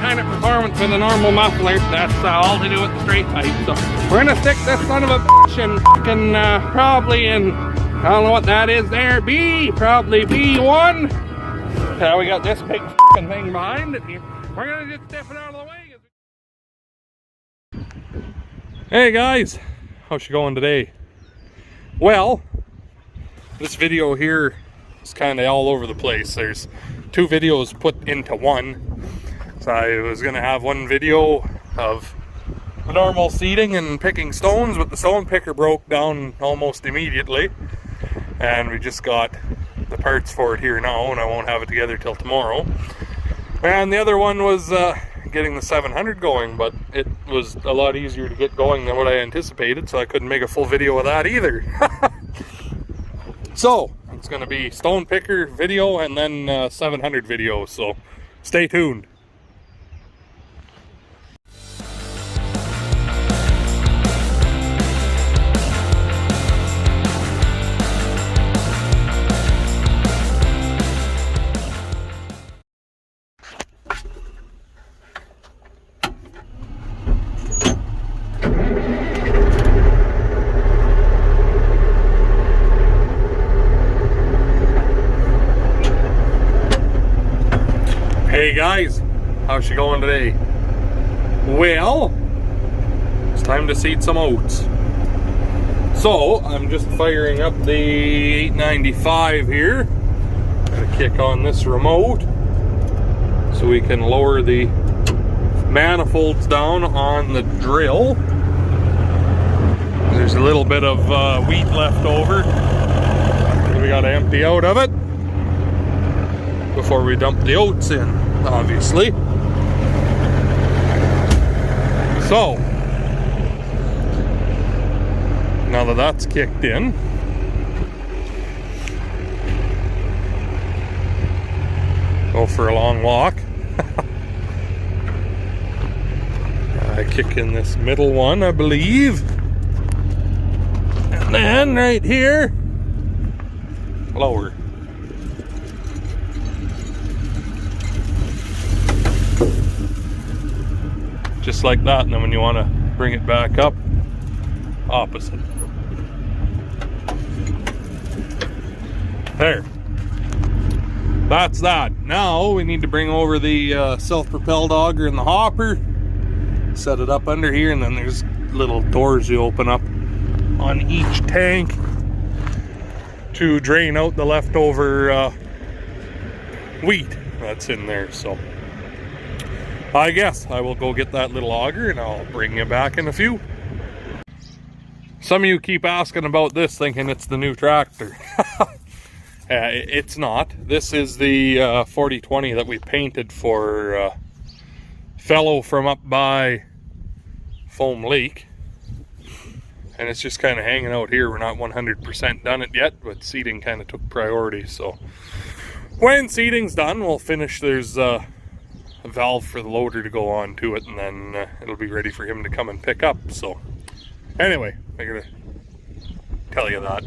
kind of performance with a normal muffler. That's all to do with the straight pipe. So we're gonna stick this son of a bitch in fucking probably in, I don't know what that is there, probably B1. We got this big fucking thing behind it here. We're gonna just step it out of the way. Hey guys, how's she going today? Well, this video here is kind of all over the place. There's two videos put into one. So I was gonna have one video of the normal seeding and picking stones, but the stone picker broke down almost immediately. And we just got the parts for it here now, and I won't have it together till tomorrow. And the other one was getting the 700 going, but it was a lot easier to get going than what I anticipated, so I couldn't make a full video of that either. So it's gonna be stone picker video and then 700 video, so stay tuned. Hey guys, how's she going today? Well, it's time to seed some oats. So I'm just firing up the 895 here. Gotta kick on this remote so we can lower the manifolds down on the drill. There's a little bit of wheat left over, so we gotta empty out of it before we dump the oats in, obviously. So now that that's kicked in, go for a long walk. I kick in this middle one, I believe, and then right here lower. Just like that, and then when you want to bring it back up, opposite. There. That's that. Now we need to bring over the self-propelled auger in the hopper, set it up under here, and then there's little doors you open up on each tank to drain out the leftover wheat that's in there. So I guess I will go get that little auger and I'll bring you back in a few. Some of you keep asking about this, thinking it's the new tractor. It's not. This is the 4020 that we painted for fellow from up by Foam Lake. And it's just kind of hanging out here. We're not 100% done it yet, but seeding kind of took priority. So when seeding's done, we'll finish. There's a valve for the loader to go on to it, and then it'll be ready for him to come and pick up. So anyway, I gotta tell you that.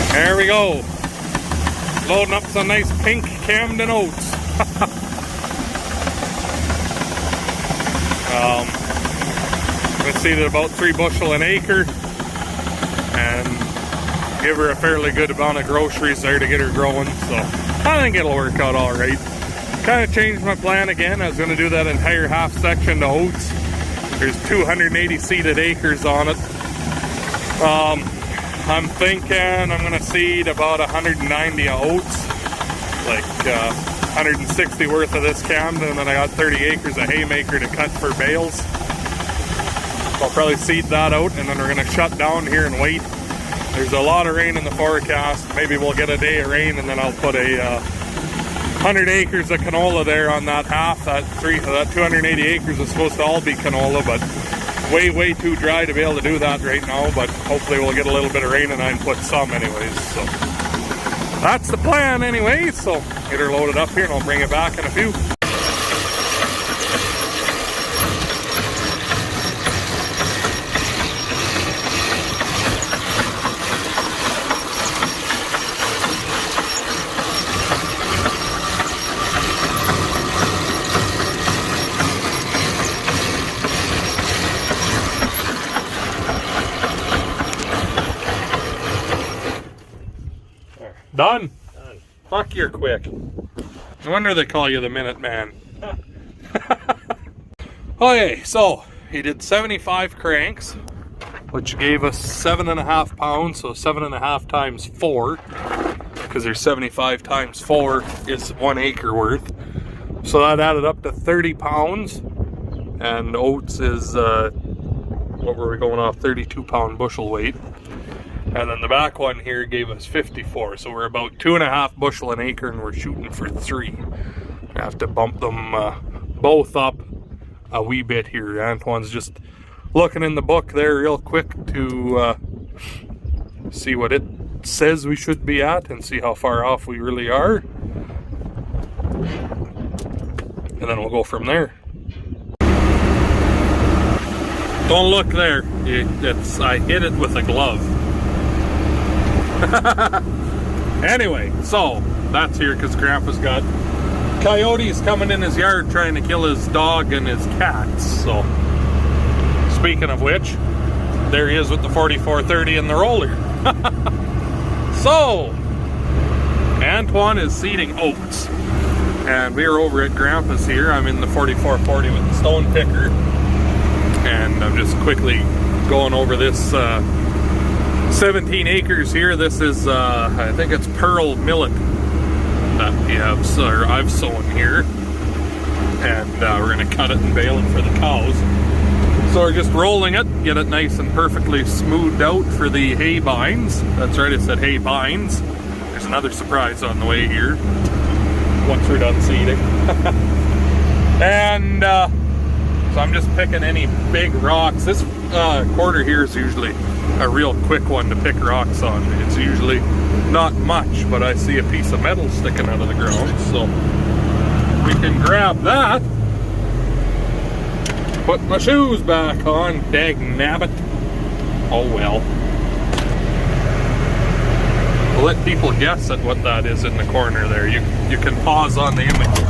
There we go. Loading up some nice pink Camden oats. Let's see, they're about 3 bushel an acre, and give her a fairly good amount of groceries there to get her growing. So I think it'll work out all right. Kind of changed my plan again. I was going to do that entire half section to oats. There's 280 seeded acres on it. I'm thinking I'm gonna seed about 190 oats, like 160 worth of this canned, and then I got 30 acres of haymaker to cut for bales. I'll probably seed that out, and then we're gonna shut down here and wait. There's a lot of rain in the forecast. Maybe we'll get a day of rain, and then I'll put a 100 acres of canola there on that half. That 280 acres is supposed to all be canola, but way too dry to be able to do that right now. But hopefully we'll get a little bit of rain and I can put some anyways. So that's the plan anyway. So get her loaded up here and I'll bring it back in a few. Done? Done. Fuck, you're quick. No wonder they call you the Minute Man. Okay, so he did 75 cranks, which gave us 7.5 pounds, so 7.5 times 4, because there's 75 times 4 is 1 acre worth. So that added up to 30 pounds, and oats is, what were we going off, 32 pound bushel weight. And then the back one here gave us 54, so we're about 2.5 bushel an acre, and we're shooting for 3. I have to bump them both up a wee bit here. Antoine's just looking in the book there real quick to see what it says we should be at and see how far off we really are. And then we'll go from there. Don't look there. I hit it with a glove. Anyway, so that's here because Grandpa's got coyotes coming in his yard trying to kill his dog and his cats. So speaking of which, there he is with the 4430 and the roller. So Antoine is seeding oats, and we're over at Grandpa's here. I'm in the 4440 with the stone picker, and I'm just quickly going over this 17 acres here. This is, I think it's pearl millet that we have, or I've sown here. And we're going to cut it and bale it for the cows. So we're just rolling it, get it nice and perfectly smoothed out for the hay binds. That's right, it said hay binds. There's another surprise on the way here once we're done seeding. And so I'm just picking any big rocks. This quarter here is usually a real quick one to pick rocks on. It's usually not much, but I see a piece of metal sticking out of the ground, so we can grab that. Put my shoes back on, dag nabbit. Oh well. We'll let people guess at what that is in the corner there. You can pause on the image.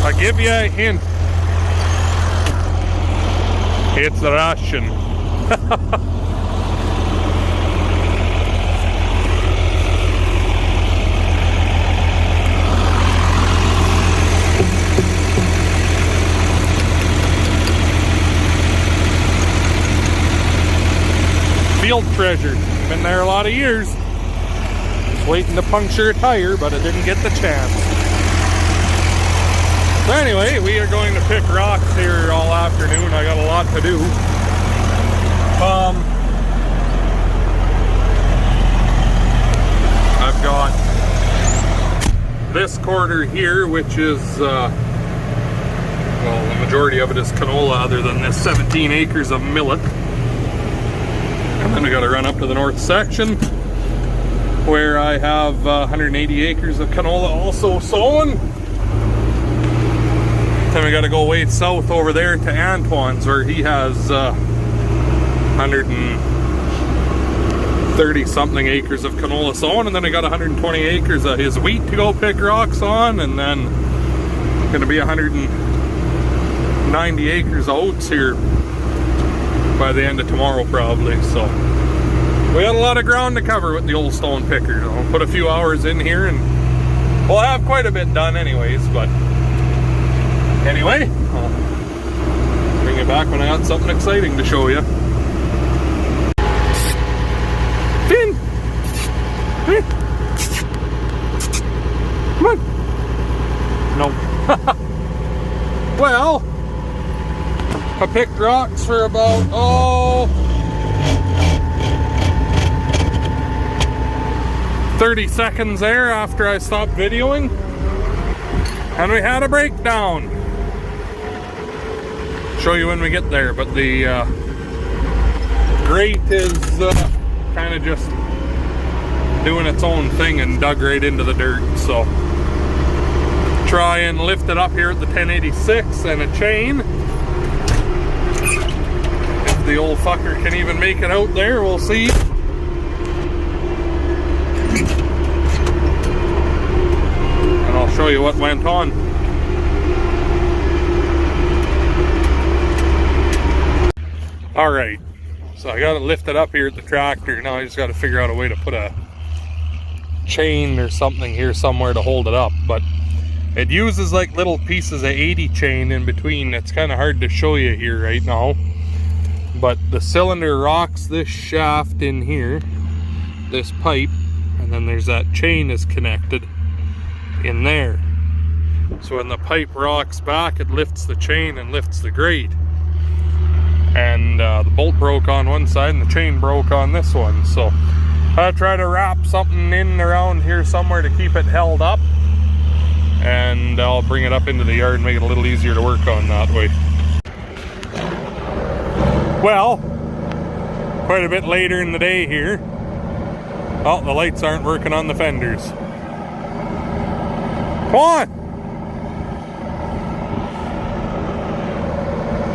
I'll give you a hint. It's Russian. Field treasure. Been there a lot of years. Just waiting to puncture a tire, but I didn't get the chance. So anyway, we are going to pick rocks here all afternoon. I got a lot to do. I've got this quarter here, which is, well, the majority of it is canola other than this 17 acres of millet. And then we got to run up to the north section where I have 180 acres of canola also sown. Then we got to go way south over there to Antoine's where he has 130 something acres of canola sown, and then I got 120 acres of his wheat to go pick rocks on, and then going to be 190 acres of oats here by the end of tomorrow probably. So we got a lot of ground to cover with the old stone picker. I'll put a few hours in here and we'll have quite a bit done anyways, but anyway, I'll bring it back when I got something exciting to show you. Finn! Well, I picked rocks for about, 30 seconds there after I stopped videoing. And we had a breakdown. Show you when we get there, but the grate is kind of just doing its own thing and dug right into the dirt. So try and lift it up here at the 1086 and a chain. If the old fucker can even make it out there, we'll see. And I'll show you what went on. Alright, so I got it lifted up here at the tractor. Now I just got to figure out a way to put a chain or something here somewhere to hold it up. But it uses like little pieces of 80 chain in between. It's kind of hard to show you here right now. But the cylinder rocks this shaft in here, this pipe, and then there's that chain is connected in there. So when the pipe rocks back, it lifts the chain and lifts the grate. And the bolt broke on one side and the chain broke on this one. So I try to wrap something in around here somewhere to keep it held up, and I'll bring it up into the yard and make it a little easier to work on that way. Well, quite a bit later in the day here. Oh, the lights aren't working on the fenders. Come on!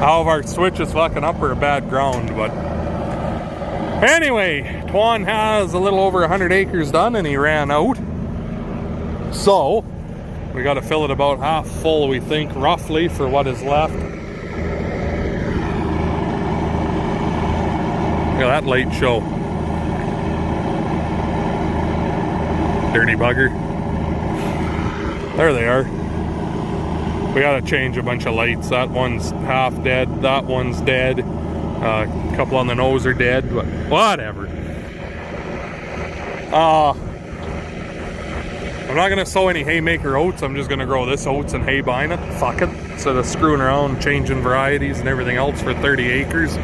How of our switch is fucking up or a bad ground, but anyway, Twan has a little over 100 acres done and he ran out. So we got to fill it about half full, we think, roughly, for what is left. Look at that light show. Dirty bugger. There they are. We gotta change a bunch of lights. That one's half dead, that one's dead. A couple on the nose are dead, but whatever. I'm not gonna sow any haymaker oats. I'm just gonna grow this oats and hay bine it. Fuck it. Instead of screwing around, changing varieties and everything else for 30 acres.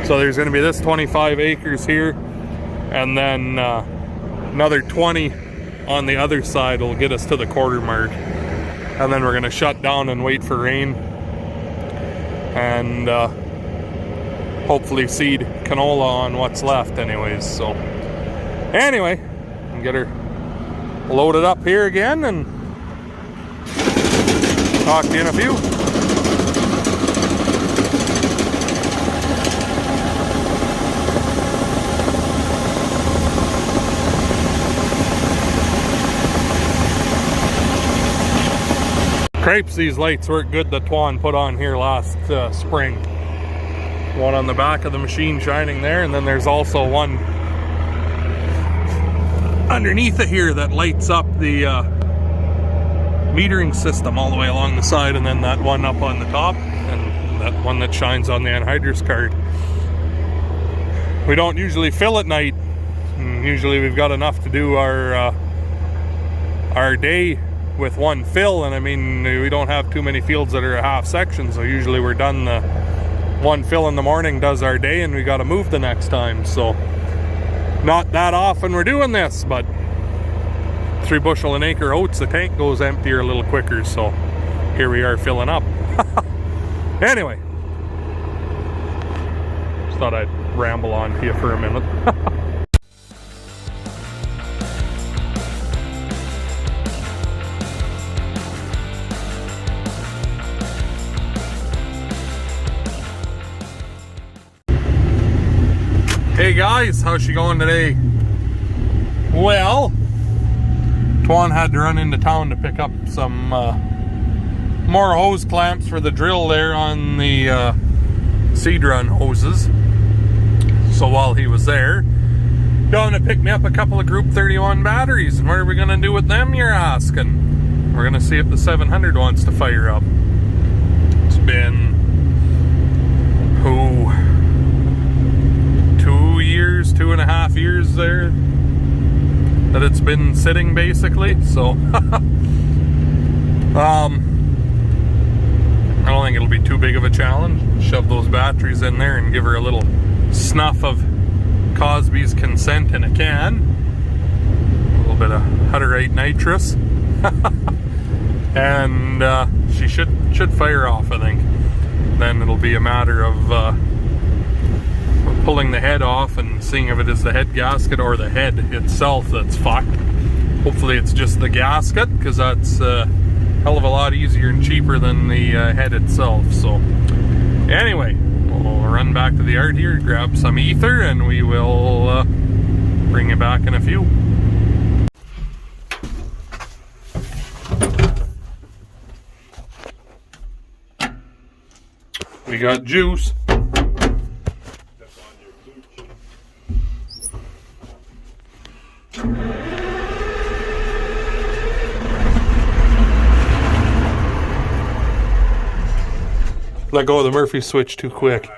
So there's gonna be this 25 acres here, and then another 20 on the other side will get us to the quarter mark. And then we're gonna shut down and wait for rain, and hopefully seed canola on what's left anyways. So anyway, get her loaded up here again and talk to you in a few. Crapes, these lights work good that Twan put on here last spring. One on the back of the machine shining there, and then there's also one underneath it here that lights up the metering system all the way along the side, and then that one up on the top, and that one that shines on the anhydrous card. We don't usually fill at night. Usually we've got enough to do our day with one fill, and I mean, we don't have too many fields that are a half section, so usually we're done the one fill in the morning, does our day, and we got to move the next time. So not that often we're doing this, but 3 bushel an acre oats, the tank goes emptier a little quicker, so here we are filling up. Anyway, just thought I'd ramble on to you for a minute. Hey guys, how's she going today? Well, Twan had to run into town to pick up some more hose clamps for the drill there on the seed run hoses. So while he was there, going to pick me up a couple of Group 31 batteries. And what are we going to do with them, you're asking? We're going to see if the 700 wants to fire up. It's been, 2.5 years there that it's been sitting basically. So I don't think it'll be too big of a challenge. Shove those batteries in there and give her a little snuff of Cosby's consent in a can. A little bit of Hutterite nitrous. And she should fire off, I think. Then it'll be a matter of pulling the head off and seeing if it is the head gasket or the head itself that's fucked. Hopefully it's just the gasket, because that's a hell of a lot easier and cheaper than the head itself. So anyway, we'll run back to the yard here, grab some ether, and we will bring you back in a few. We got juice. Let go of the Murphy switch too quick.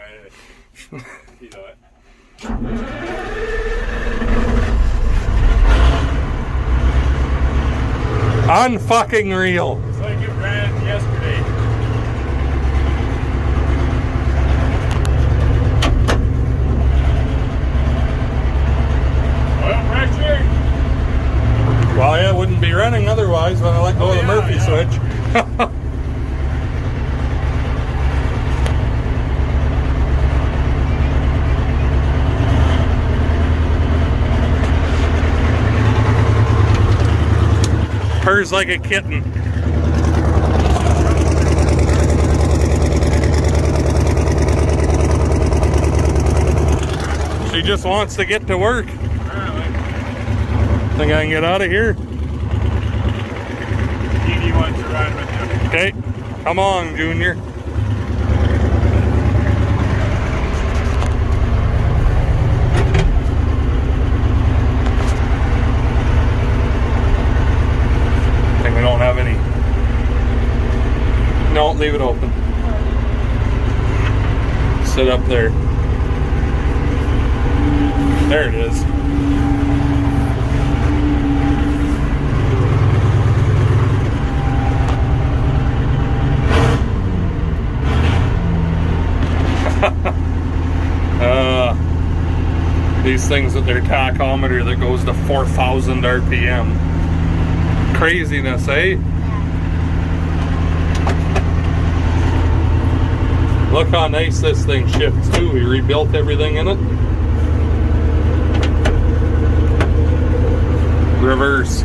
Unfucking real. It's like it ran yesterday. Oil pressure? Well, yeah, it wouldn't be running otherwise when I let go of the Murphy switch. Purrs like a kitten. She just wants to get to work. Apparently. Think I can get out of here? Edie wants to ride with you. Okay, come on, Junior. We don't have any. No, leave it open. Sit up there. There it is. These things with their tachometer that goes to 4,000 RPM. Craziness, eh? Look how nice this thing shifts too. We rebuilt everything in it. Reverse.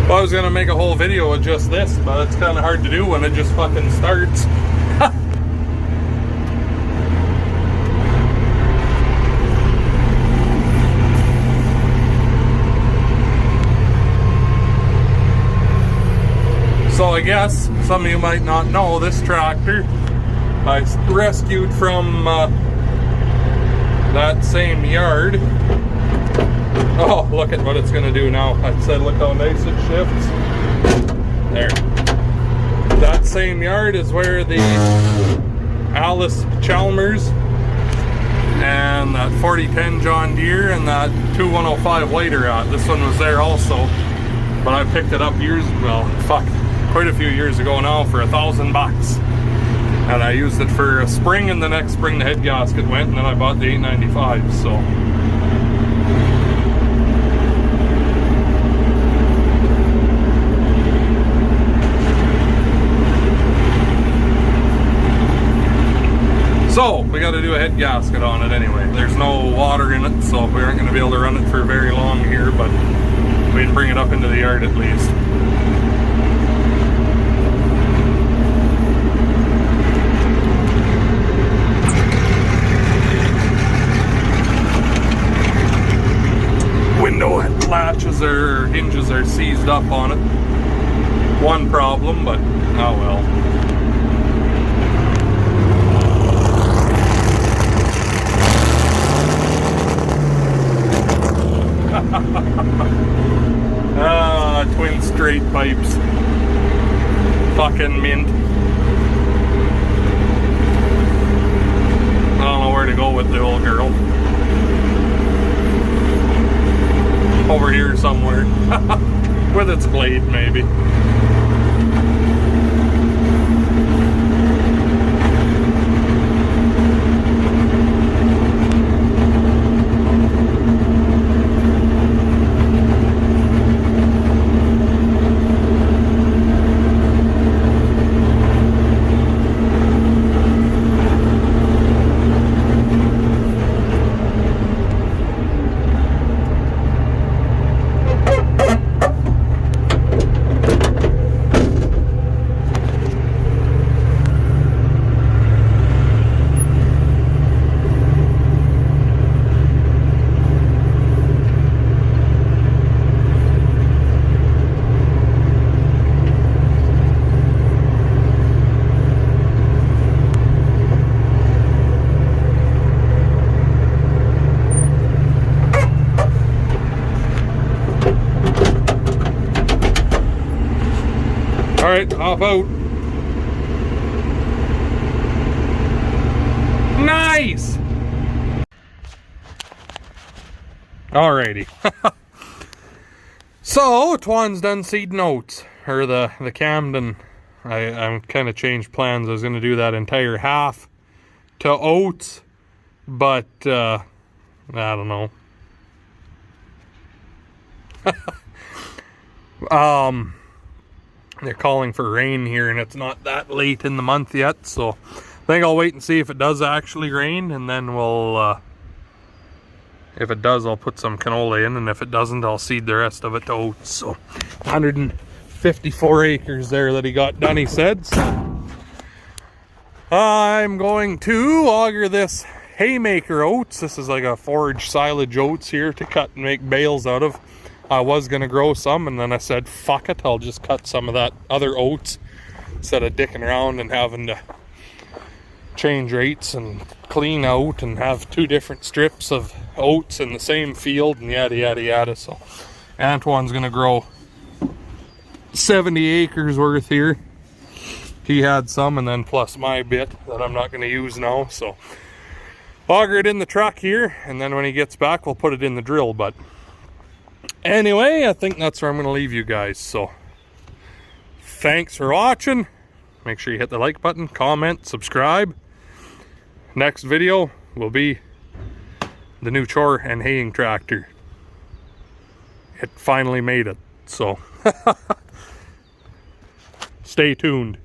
I was gonna make a whole video of just this, but it's kind of hard to do when it just fucking starts. So I guess some of you might not know this tractor I rescued from that same yard. Oh, look at what it's going to do now. I said, look how nice it shifts. There. That same yard is where the Alice Chalmers and that 4010 John Deere and that 2105 White are at. This one was there also, but I picked it up quite a few years ago now for $1,000. And I used it for a spring, and the next spring the head gasket went, and then I bought the 895, so. So, we got to do a head gasket on it anyway. There's no water in it, so we aren't going to be able to run it for very long here, but we can bring it up into the yard at least. Window latches or hinges are seized up on it. one problem, but oh well. Twin straight pipes. Fucking mint. I don't know where to go with the old girl. Over here somewhere. With its blade, maybe. Alright, hop out. Nice! Alrighty. So, Twan's done seeding oats. Or the Camden. I'm kind of changed plans. I was going to do that entire half to oats. But, I don't know. They're calling for rain here, and it's not that late in the month yet, so I think I'll wait and see if it does actually rain, and then we'll, if it does, I'll put some canola in, and if it doesn't, I'll seed the rest of it to oats. So 154 acres there that he got done, he said. So I'm going to auger this haymaker oats. This is like a forage silage oats here to cut and make bales out of. I was going to grow some, and then I said, fuck it, I'll just cut some of that other oats instead of dicking around and having to change rates and clean out and have two different strips of oats in the same field and yada yada yada. So Antoine's going to grow 70 acres worth here. He had some, and then plus my bit that I'm not going to use now. So auger it in the truck here, and then when he gets back, we'll put it in the drill. But anyway, I think that's where I'm going to leave you guys. So, thanks for watching. Make sure you hit the like button, comment, subscribe. Next video will be the new chore and haying tractor. It finally made it. So, stay tuned.